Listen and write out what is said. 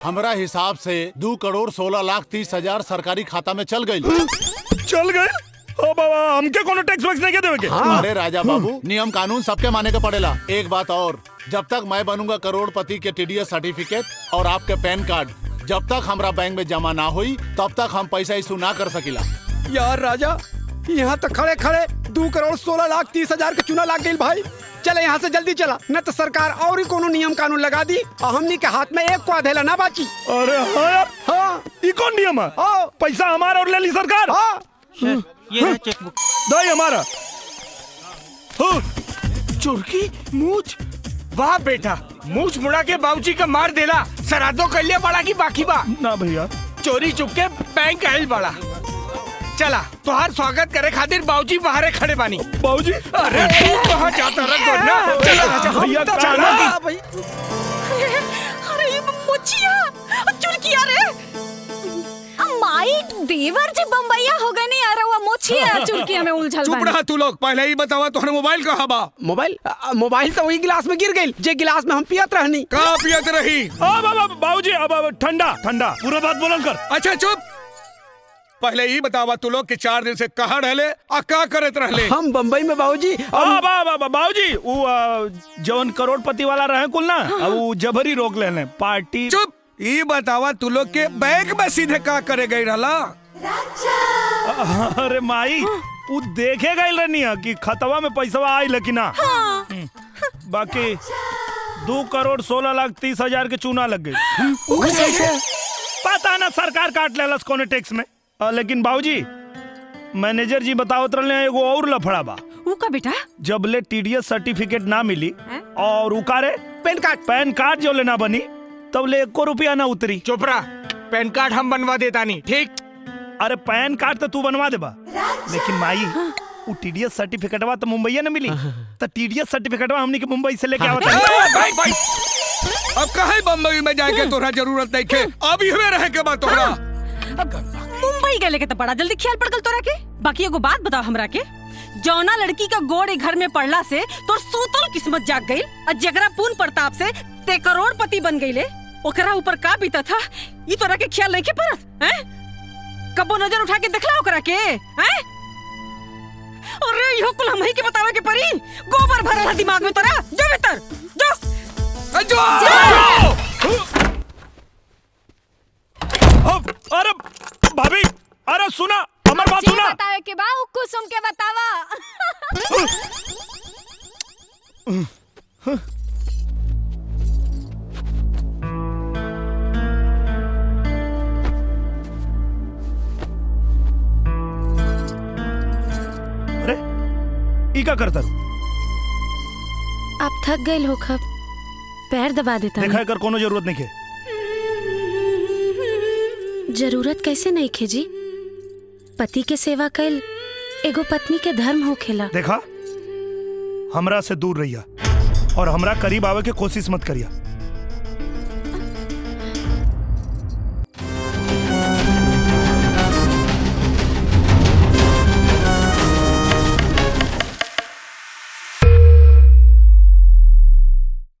हमरा हिसाब से 2,16,30,000 सरकारी खाता में चल गई। चल गए? ओ बाबा, हमके कोनो टैक्स वैक्स नहीं देवे के? अरे राजा बाबू, नियम कानून सबके माने का पड़ेला। एक बात और, जब तक मैं बनूंगा करोड़पति के TDS सर्टिफिकेट और आपके पैन कार्ड जब तक हमरा बैंक में जमा ना हुई तब तक हम पैसा इशू ना कर सकिला। यार राजा, यहाँ तक खड़े खड़े 2,16,30,000 का चूना लाग गई भाई। चले यहाँ से जल्दी चला, न तो सरकार और ही कोनो नियम कानून लगा दी और हमनी के हाथ में एक को अधेला ना बाची। अरे हाँ यार, हाँ ये कौन नियम है? पैसा हमारा और ले ली सरकार। ये है चेकबुक। दो हमारा। चुरकी मूछ, वाह बेटा, मूछ मुड़ा के बाबूजी का मार देला। सरादो कर लिया बड़ा की बाकी बा ना भैया, चोरी चुप के बैंक आयल बड़ा। चला तुहार स्वागत करे खातिर बाबूजी बाहरे खड़े बानी। बाबूजी, अरे तू कहाँ जाता रहा ना? चला भैया, चला अरे ये मोचिया चुरकिया रे माई देवर जी बम्बैया हो गए नहीं। अरे वो मोचिया चुरकिया में उलझल चुप रहा तू लोग। पहले ही बतावा तोहरे मोबाइल कहाँ बा? मोबाइल तो वही गिलास में गिर गई जे गिलास में हम पियत रहनी। कहाँ पियत रही? बाबूजी, अब ठंडा ठंडा पूरा बात बोलन कर। अच्छा चुप, पहले ही बतावा तू लोग के 4 दिन से कहाँ रहले और क्या करत रहले? हम बम्बई में बाबूजी। बाबूजी, वो जवन करोड़पति वाला रहे कुल ना, अब वो जबरी रोक लेने पार्टी। चुप, ये बतावा तू लोग के बैंक में सीधे का करे गई रहला? अरे माई, वो देखे गई रहनी है कि खतवा में पैसा आई लेकिन ना। बाकी 2,16,30,000 के चूना लग गई। पता ना सरकार काट लेलस कोने टैक्स में। लेकिन बाबूजी, मैनेजर जी बतावत रहले एगो और लफड़ा बा। ऊ का बेटा? जब ले TDS सर्टिफिकेट ना मिली और उकारे पैन कार्ड जो लेना बनी तब ले 1 रुपया ना उतरी। चुप रहा, पैन कार्ड हम बनवा देता नहीं, ठीक? अरे पैन कार्ड तो तू बनवा देबा, लेकिन माई वो TDS सर्टिफिकेटवा तो मुंबई न मिली। तो TDS सर्टिफिकेटवा हमनी के मुंबई से लेके आवत भाई भाई, अब कहे बम्बई में जाके तोरा जरूरत नहीं के, अब इहवे रहे के बात तोरा। मुंबई गए लेके तो बड़ा जल्दी ख्याल पड़ गल तोरा के। बाकी एगो बात बताओ हमरा के, जौना लड़की का गोड़ घर में पड़ला से तोर सूतल किस्मत जाग गई और जगरा पूर्ण प्रताप से ते करोड़पति बन गईले, ओकरा ऊपर का बीता था ये तोरा के ख्याल नहीं के परत? हैं? कबो नजर उठा के देखला ओकरा के? हैं? अरे इहो कुल हमही के बतावे के परी। गोबर भरल है दिमाग में तोरा। जो भीतर जो। अरे भाभी, अरे सुना हमार बात सुना। बतावे के बा कुसुम के बतावा। अरे ई का करता? आप थक गए हो खब, पैर दबा देता। देखा कर कोनो जरूरत नहीं है। जरूरत कैसे नहीं खे जी? पति के सेवा कैल एगो पत्नी के धर्म हो खेला। देखा, हमरा से दूर रहिया और हमरा करीब आवे के कोशिश मत करिया।